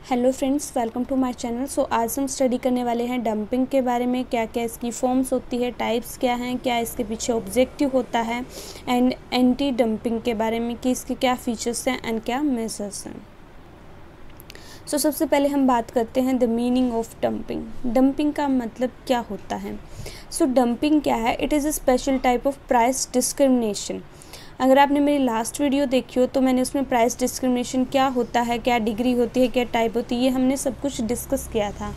Hello friends, welcome to my channel. So आज हम study करने वाले हैं डंपिंग के बारे में। क्या क्या इसकी फॉर्म्स होती है, टाइप्स क्या हैं, क्या इसके पीछे ऑब्जेक्टिव होता है, एंड एंटी डंपिंग के बारे में कि इसके क्या फीचर्स हैं एंड क्या मेजर्स हैं। सो सबसे पहले हम बात करते हैं the meaning of dumping. Dumping का मतलब क्या होता है। सो डंपिंग क्या है? It is a special type of price discrimination. अगर आपने मेरी लास्ट वीडियो देखी हो तो मैंने उसमें प्राइस डिस्क्रिमिनेशन क्या होता है, क्या डिग्री होती है, क्या टाइप होती है, ये हमने सब कुछ डिस्कस किया था।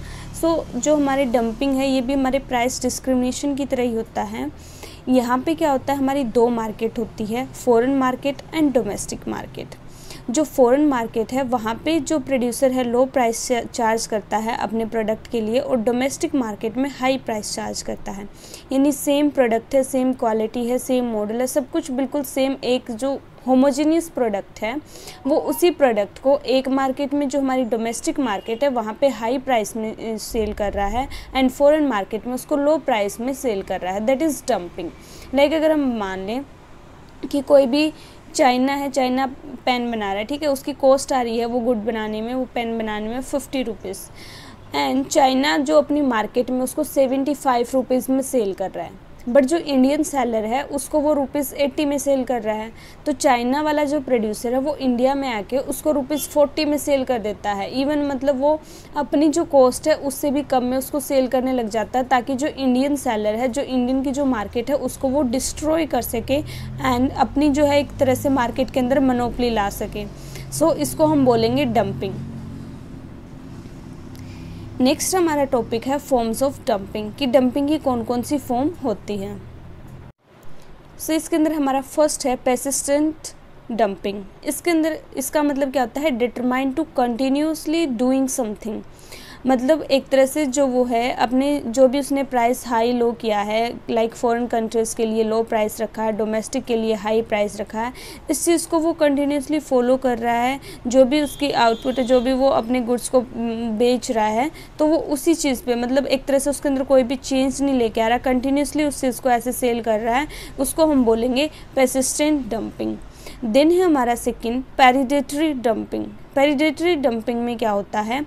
जो हमारे डंपिंग है ये भी हमारे प्राइस डिस्क्रिमिनेशन की तरह ही होता है। यहाँ पे क्या होता है, हमारी दो मार्केट होती है, foreign market and domestic market. जो फॉरेन मार्केट है वहाँ पे जो प्रोड्यूसर है लो प्राइस चार्ज करता है अपने प्रोडक्ट के लिए, और डोमेस्टिक मार्केट में हाई प्राइस चार्ज करता है। यानी सेम प्रोडक्ट है, सेम क्वालिटी है, सेम मॉडल है, सब कुछ बिल्कुल सेम, एक जो होमोजीनियस प्रोडक्ट है वो उसी प्रोडक्ट को एक मार्केट में, जो हमारी डोमेस्टिक मार्केट है वहाँ पे हाई प्राइस में सेल कर रहा है एंड फॉरेन मार्केट में उसको लो प्राइस में सेल कर रहा है। That is dumping. लाइक अगर हम मान लें कि कोई भी चाइना पेन बना रहा है, ठीक है, उसकी कॉस्ट आ रही है वो गुड बनाने में, वो पेन बनाने में 50 रुपीज़, एंड चाइना जो अपनी मार्केट में उसको 75 रुपीज़ में सेल कर रहा है, बट जो इंडियन सेलर है उसको वो ₹80 में सेल कर रहा है। तो चाइना वाला जो प्रोड्यूसर है वो इंडिया में आके उसको ₹40 में सेल कर देता है। इवन मतलब वो अपनी जो कॉस्ट है उससे भी कम में उसको सेल करने लग जाता है, ताकि जो इंडियन सेलर है, जो इंडियन की जो मार्केट है उसको वो डिस्ट्रॉय कर सके एंड अपनी जो है एक तरह से मार्केट के अंदर मोनोपोली ला सके। सो इसको हम बोलेंगे डंपिंग। नेक्स्ट हमारा टॉपिक है फॉर्म्स ऑफ डंपिंग, कि डंपिंग की कौन कौन सी फॉर्म होती हैं। सो इसके अंदर हमारा फर्स्ट है पेर्सिस्टेंट डंपिंग। इसके अंदर इसका मतलब क्या होता है, determine to continuously doing something. मतलब एक तरह से जो वो है अपने जो भी उसने प्राइस हाई लो किया है, लाइक फॉरेन कंट्रीज़ के लिए लो प्राइस रखा है, डोमेस्टिक के लिए हाई प्राइस रखा है, इस चीज़ को वो कंटिन्यूसली फॉलो कर रहा है। जो भी उसकी आउटपुट है, जो भी वो अपने गुड्स को बेच रहा है, तो वो उसी चीज़ पे, मतलब एक तरह से उसके अंदर कोई भी चेंज नहीं लेके आ रहा, कंटिन्यूसली उस चीज़ को ऐसे सेल कर रहा है, उसको हम बोलेंगे पेर्सिस्टेंट डंपिंग। देन है हमारा सेकंड पैरिडेटरी डंपिंग। पैरिडेटरी डंपिंग में क्या होता है,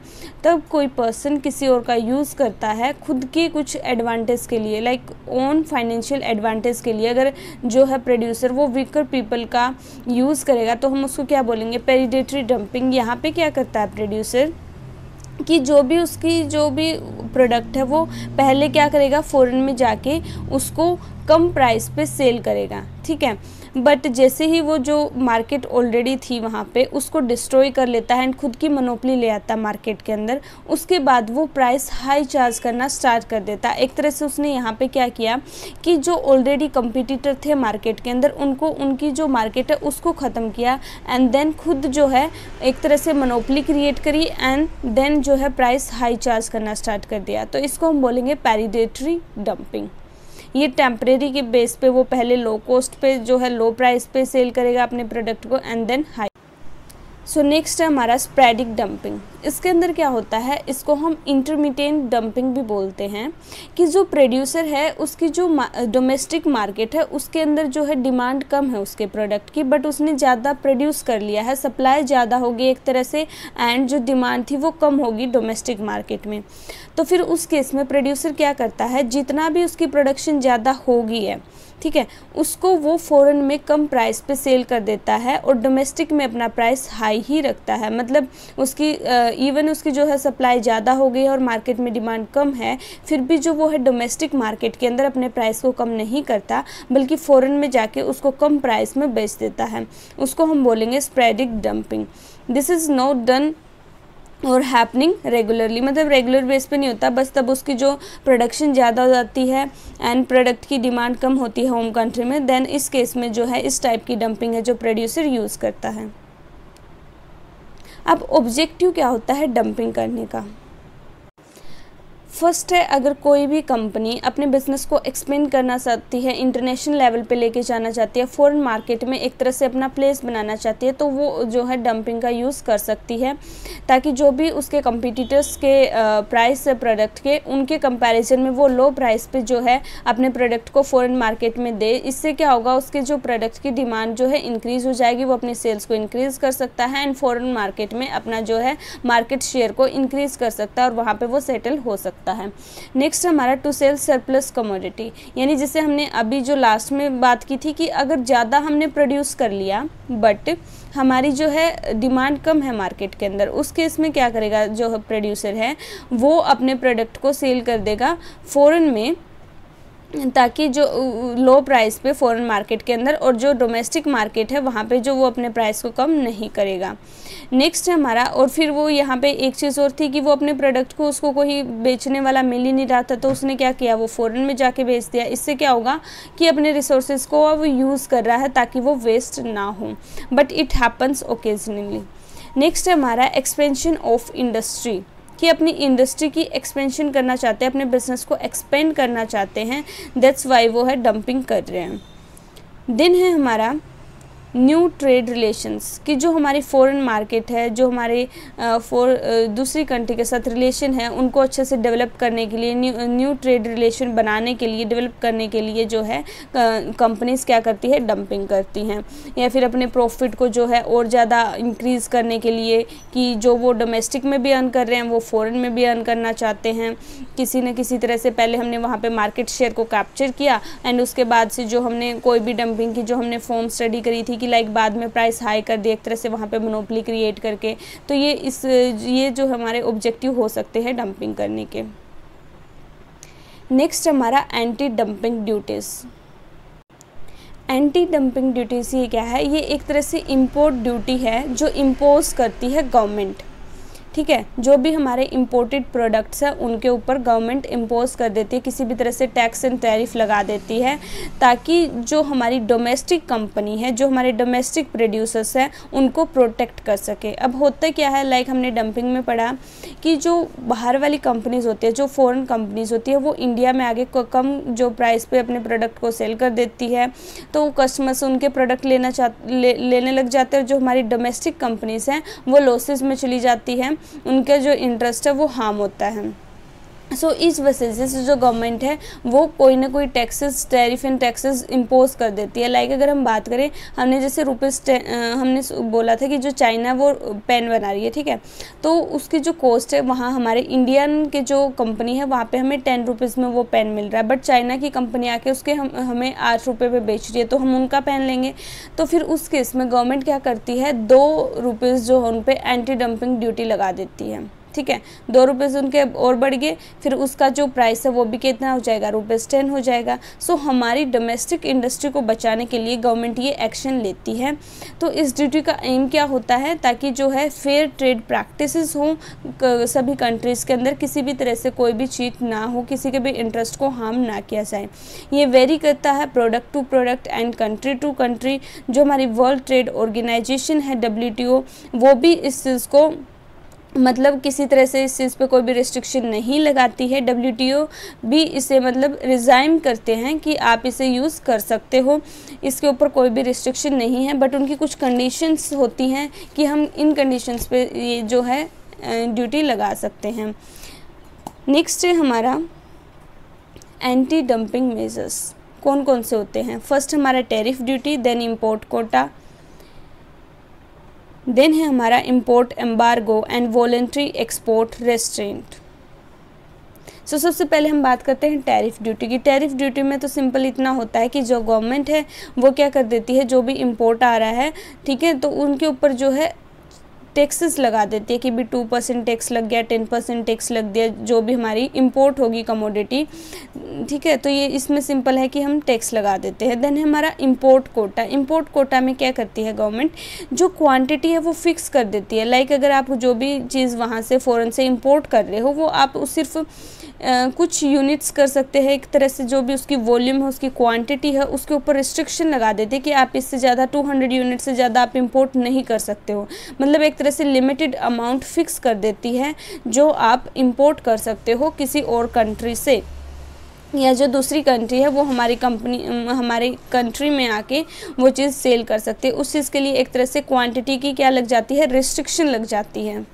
तब कोई पर्सन किसी और का यूज़ करता है खुद के कुछ एडवांटेज के लिए, लाइक ओन फाइनेंशियल एडवांटेज के लिए। अगर जो है प्रोड्यूसर वो वीकर पीपल का यूज़ करेगा तो हम उसको क्या बोलेंगे, पैरिडेटरी डंपिंग। यहाँ पे क्या करता है प्रोड्यूसर कि जो भी प्रोडक्ट है वो पहले क्या करेगा, फॉरेन में जाके उसको कम प्राइस पे सेल करेगा, ठीक है, बट जैसे ही वो जो मार्केट ऑलरेडी थी वहाँ पे उसको डिस्ट्रॉय कर लेता है एंड खुद की मोनोपोली ले आता है मार्केट के अंदर, उसके बाद वो प्राइस हाई चार्ज करना स्टार्ट कर देता है। एक तरह से उसने यहाँ पे क्या किया कि जो ऑलरेडी कंपटीटर थे मार्केट के अंदर उनको, उनकी जो मार्केट है उसको ख़त्म किया एंड देन खुद जो है एक तरह से मोनोपोली क्रिएट करी एंड देन जो है प्राइस हाई चार्ज करना स्टार्ट कर दिया। तो इसको हम बोलेंगे पैरिडेटरी डंपिंग। ये टेम्परेरी के बेस पे वो पहले लो कॉस्ट पे जो है लो प्राइस पे सेल करेगा अपने प्रोडक्ट को and then high. So next है हमारा स्प्रेडिक डंपिंग। इसके अंदर क्या होता है, इसको हम इंटरमिटेंट डंपिंग भी बोलते हैं, कि जो प्रोड्यूसर है उसकी जो डोमेस्टिक मार्केट है उसके अंदर जो है डिमांड कम है उसके प्रोडक्ट की, बट उसने ज़्यादा प्रोड्यूस कर लिया है, सप्लाई ज़्यादा होगी एक तरह से एंड जो डिमांड थी वो कम होगी डोमेस्टिक मार्केट में। तो फिर उस केस में प्रोड्यूसर क्या करता है, जितना भी उसकी प्रोडक्शन ज़्यादा होगी है, ठीक है, उसको वो फ़ॉरेन में कम प्राइस पे सेल कर देता है और डोमेस्टिक में अपना प्राइस हाई ही रखता है। मतलब उसकी इवन उसकी जो है सप्लाई ज़्यादा हो गई है और मार्केट में डिमांड कम है, फिर भी जो वो है डोमेस्टिक मार्केट के अंदर अपने प्राइस को कम नहीं करता, बल्कि फ़ॉरेन में जाके उसको कम प्राइस में बेच देता है। उसको हम बोलेंगे sporadic dumping. This is not done और हैपनिंग रेगुलरली, मतलब रेगुलर बेस पे नहीं होता, बस तब उसकी जो प्रोडक्शन ज़्यादा हो जाती है एंड प्रोडक्ट की डिमांड कम होती है होम कंट्री में, देन इस केस में जो है इस टाइप की डंपिंग है जो प्रोड्यूसर यूज़ करता है। अब ऑब्जेक्टिव क्या होता है डंपिंग करने का। फर्स्ट है, अगर कोई भी कंपनी अपने बिज़नेस को एक्सपेंड करना चाहती है, इंटरनेशनल लेवल पे लेके जाना चाहती है, फॉरेन मार्केट में एक तरह से अपना प्लेस बनाना चाहती है, तो वो जो है डंपिंग का यूज़ कर सकती है, ताकि जो भी उसके कंपटीटर्स के प्राइस है प्रोडक्ट के, उनके कंपैरिजन में वो लो प्राइस पे जो है अपने प्रोडक्ट को फॉरेन मार्केट में दे। इससे क्या होगा, उसके जो प्रोडक्ट की डिमांड जो है इंक्रीज़ हो जाएगी, वो अपनी सेल्स को इंक्रीज़ कर सकता है एंड फॉरेन मार्केट में अपना जो है मार्केट शेयर को इंक्रीज़ कर सकता है और वहाँ पर वो सेटल हो सकता है। नेक्स्ट हमारा टू सेल सरप्लस कमोडिटी, यानी जिसे हमने अभी जो लास्ट में बात की थी कि अगर ज़्यादा हमने प्रोड्यूस कर लिया बट हमारी जो है डिमांड कम है मार्केट के अंदर, उस केस में क्या करेगा जो प्रोड्यूसर है वो अपने प्रोडक्ट को सेल कर देगा फॉरेन में, ताकि जो लो प्राइस पे फॉरेन मार्केट के अंदर, और जो डोमेस्टिक मार्केट है वहाँ पे जो वो अपने प्राइस को कम नहीं करेगा। नेक्स्ट है हमारा, और फिर वो यहाँ पे एक चीज़ और थी कि वो अपने प्रोडक्ट को, उसको कोई बेचने वाला मिल ही नहीं रहा था, तो उसने क्या किया, वो फॉरेन में जाके बेच दिया। इससे क्या होगा कि अपने रिसोर्सेज को वो यूज़ कर रहा है ताकि वो वेस्ट ना हो, but it happens occasionally. Next है हमारा एक्सपेंशन ऑफ इंडस्ट्री, कि अपनी इंडस्ट्री की एक्सपेंशन करना चाहते हैं, अपने बिजनेस को एक्सपेंड करना चाहते हैं, दैट्स वाई वो है डंपिंग कर रहे हैं। देन है हमारा न्यू ट्रेड रिलेशंस, कि जो हमारी फॉरेन मार्केट है, जो हमारे दूसरी कंट्री के साथ रिलेशन है, उनको अच्छे से डेवलप करने के लिए, न्यू ट्रेड रिलेशन बनाने के लिए, डेवलप करने के लिए जो है कंपनीज क्या करती है, डंपिंग करती हैं, या फिर अपने प्रॉफिट को जो है और ज़्यादा इंक्रीज़ करने के लिए, कि जो वो डोमेस्टिक में भी अर्न कर रहे हैं वो फॉरेन में भी अर्न करना चाहते हैं। किसी न किसी तरह से पहले हमने वहाँ पे मार्केट शेयर को कैप्चर किया एंड उसके बाद से जो हमने कोई भी डंपिंग की जो हमने फॉर्म स्टडी करी थी कि लाइक बाद में प्राइस हाई कर दिया एक तरह से वहाँ पे मोनोपोली क्रिएट करके, तो ये जो हमारे ऑब्जेक्टिव हो सकते हैं डंपिंग करने के। नेक्स्ट हमारा anti dumping duties. Anti dumping duties ये क्या है, ये एक तरह से इम्पोर्ट ड्यूटी है जो इम्पोज करती है गवर्नमेंट, ठीक है। जो भी हमारे इंपोर्टेड प्रोडक्ट्स हैं उनके ऊपर गवर्नमेंट इम्पोज कर देती है, किसी भी तरह से टैक्स एंड टैरिफ लगा देती है, ताकि जो हमारी डोमेस्टिक कंपनी है, जो हमारे डोमेस्टिक प्रोड्यूसर्स हैं, उनको प्रोटेक्ट कर सके। अब होता क्या है, लाइक हमने डंपिंग में पढ़ा कि जो बाहर वाली कंपनीज होती है, जो फॉरेन कंपनीज होती है, वो इंडिया में आगे कम जो प्राइस पे अपने प्रोडक्ट को सेल कर देती है, तो कस्टमर्स उनके प्रोडक्ट लेने लग जाते हैं। जो हमारी डोमेस्टिक कंपनीज हैं वो लॉसेस में चली जाती है, उनका जो इंटरेस्ट है वो हार्म होता है। सो इस वजह से जो गवर्नमेंट है वो कोई ना कोई taxes, tariff and taxes impose कर देती है। लाइक अगर हम बात करें, हमने जैसे हमने बोला था कि जो चाइना वो पेन बना रही है, ठीक है, तो उसकी जो कॉस्ट है वहाँ हमारे इंडियन के जो कंपनी है वहाँ पे हमें 10 रुपीज़ में वो पेन मिल रहा है, बट चाइना की कंपनी आके उसके हमें 8 रुपये पे बेच रही है, तो हम उनका पेन लेंगे। तो फिर उस केस में गवर्नमेंट क्या करती है, 2 रुपीज़ जो उन पर एंटी डंपिंग ड्यूटी लगा देती है, ठीक है। 2 रुपये उनके और बढ़ गए, फिर उसका जो प्राइस है वो भी कितना हो जाएगा, ₹10 हो जाएगा। सो हमारी डोमेस्टिक इंडस्ट्री को बचाने के लिए गवर्नमेंट ये एक्शन लेती है। तो इस ड्यूटी का एम क्या होता है, ताकि जो है फेयर ट्रेड प्रैक्टिसेस हों सभी कंट्रीज़ के अंदर, किसी भी तरह से कोई भी चीट ना हो, किसी के भी इंटरेस्ट को हार्म ना किया जाए। ये वेरी करता है product to product and country to country. जो हमारी वर्ल्ड ट्रेड ऑर्गेनाइजेशन है WTO, वो भी इस चीज़ को मतलब किसी तरह से इस चीज़ पे कोई भी रिस्ट्रिक्शन नहीं लगाती है। WTO भी इसे मतलब रिज़ाइन करते हैं कि आप इसे यूज़ कर सकते हो, इसके ऊपर कोई भी रिस्ट्रिक्शन नहीं है, बट उनकी कुछ कंडीशंस होती हैं कि हम इन कंडीशंस पे ये जो है ड्यूटी लगा सकते हैं। नेक्स्ट है हमारा एंटी डंपिंग मेजर्स। कौन कौन से होते हैं, फर्स्ट हमारा tariff duty, then import quota, then है हमारा import embargo and voluntary export restraint. So सबसे पहले हम बात करते हैं टैरिफ ड्यूटी की। टैरिफ ड्यूटी में तो सिंपल इतना होता है कि जो गवर्नमेंट है वो क्या कर देती है, जो भी इम्पोर्ट आ रहा है, ठीक है, तो उनके ऊपर जो है टैक्सेस लगा देती है कि भी 2% टैक्स लग गया, 10% टैक्स लग दिया, जो भी हमारी इंपोर्ट होगी कमोडिटी, ठीक है। तो ये इसमें सिंपल है कि हम टैक्स लगा देते हैं। देन हमारा इंपोर्ट कोटा। इंपोर्ट कोटा में क्या करती है गवर्नमेंट, जो क्वांटिटी है वो फिक्स कर देती है। लाइक अगर आप जो भी चीज़ वहाँ से फ़ॉरेन से इंपोर्ट कर रहे हो, वो आप सिर्फ कुछ यूनिट्स कर सकते हैं, एक तरह से जो भी उसकी वॉल्यूम है, उसकी क्वांटिटी है, उसके ऊपर रिस्ट्रिक्शन लगा देते हैं कि आप इससे ज़्यादा 200 यूनिट से ज़्यादा आप इंपोर्ट नहीं कर सकते हो। मतलब एक तरह से लिमिटेड अमाउंट फिक्स कर देती है जो आप इंपोर्ट कर सकते हो किसी और कंट्री से, या जो दूसरी कंट्री है वो हमारी कंट्री में आके वो चीज़ सेल कर सकते हैं। उस चीज़ के लिए एक तरह से क्वांटिटी की क्या लग जाती है, रिस्ट्रिक्शन लग जाती है।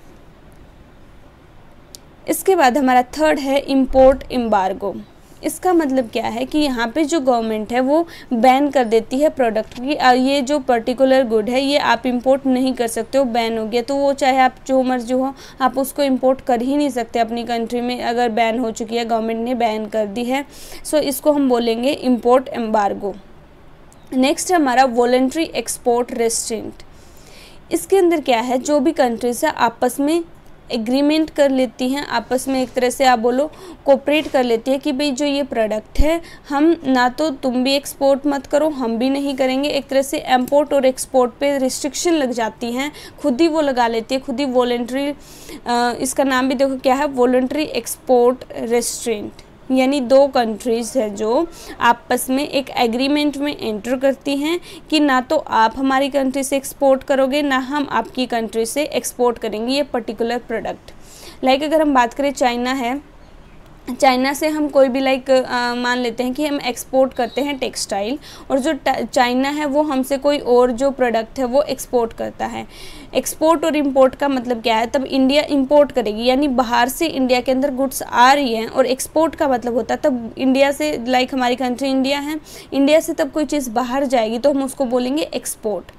इसके बाद हमारा थर्ड है इंपोर्ट एम्बार्गो। इसका मतलब क्या है कि यहाँ पे जो गवर्नमेंट है वो बैन कर देती है प्रोडक्ट की, ये जो पर्टिकुलर गुड है ये आप इंपोर्ट नहीं कर सकते हो, बैन हो गया। तो वो चाहे आप जो मर्जी हो, आप उसको इंपोर्ट कर ही नहीं सकते अपनी कंट्री में, अगर बैन हो चुकी है, गवर्नमेंट ने बैन कर दी है। सो इसको हम बोलेंगे इंपोर्ट एम्बार्गो। नेक्स्ट है हमारा वॉलंटरी एक्सपोर्ट रेस्ट्रिक्ट। इसके अंदर क्या है, जो भी कंट्रीज है आपस में एग्रीमेंट कर लेती हैं, आपस में एक तरह से आप बोलो कोऑपरेट कर लेती है कि भाई जो ये प्रोडक्ट है हम ना तो तुम भी एक्सपोर्ट मत करो, हम भी नहीं करेंगे। एक तरह से इंपोर्ट और एक्सपोर्ट पे रिस्ट्रिक्शन लग जाती हैं, खुद ही वो लगा लेती है, खुद ही वॉलंटरी, इसका नाम भी देखो क्या है, वॉलंटरी एक्सपोर्ट रेस्ट्रिक्ट। यानी दो कंट्रीज़ है जो आपस में एक एग्रीमेंट में एंटर करती हैं कि ना तो आप हमारी कंट्री से एक्सपोर्ट करोगे, ना हम आपकी कंट्री से एक्सपोर्ट करेंगे ये पर्टिकुलर प्रोडक्ट। लाइक अगर हम बात करें चाइना है, चाइना से हम कोई भी मान लेते हैं कि हम एक्सपोर्ट करते हैं टेक्सटाइल, और जो चाइना है वो हमसे कोई और जो प्रोडक्ट है वो एक्सपोर्ट करता है। एक्सपोर्ट और इंपोर्ट का मतलब क्या है, तब इंडिया इंपोर्ट करेगी, यानी बाहर से इंडिया के अंदर गुड्स आ रही हैं, और एक्सपोर्ट का मतलब होता है तब इंडिया से, हमारी कंट्री इंडिया है, इंडिया से तब कोई चीज़ बाहर जाएगी तो हम उसको बोलेंगे एक्सपोर्ट।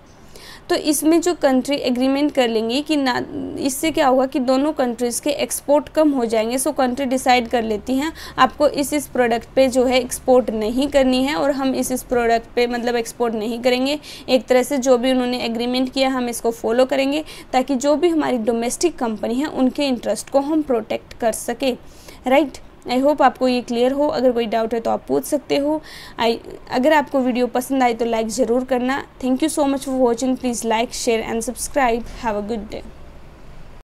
तो इसमें जो कंट्री एग्रीमेंट कर लेंगी कि ना, इससे क्या होगा कि दोनों कंट्रीज़ के एक्सपोर्ट कम हो जाएंगे। सो कंट्री डिसाइड कर लेती हैं आपको इस प्रोडक्ट पे जो है एक्सपोर्ट नहीं करनी है, और हम इस प्रोडक्ट पे मतलब एक्सपोर्ट नहीं करेंगे। एक तरह से जो भी उन्होंने एग्रीमेंट किया हम इसको फॉलो करेंगे, ताकि जो भी हमारी डोमेस्टिक कंपनी है उनके इंटरेस्ट को हम प्रोटेक्ट कर सके। राइट, आई होप आपको ये क्लियर हो। अगर कोई डाउट है तो आप पूछ सकते हो। अगर आपको वीडियो पसंद आई तो लाइक ज़रूर करना। Thank you so much for watching. Please like, share and subscribe. Have a good day.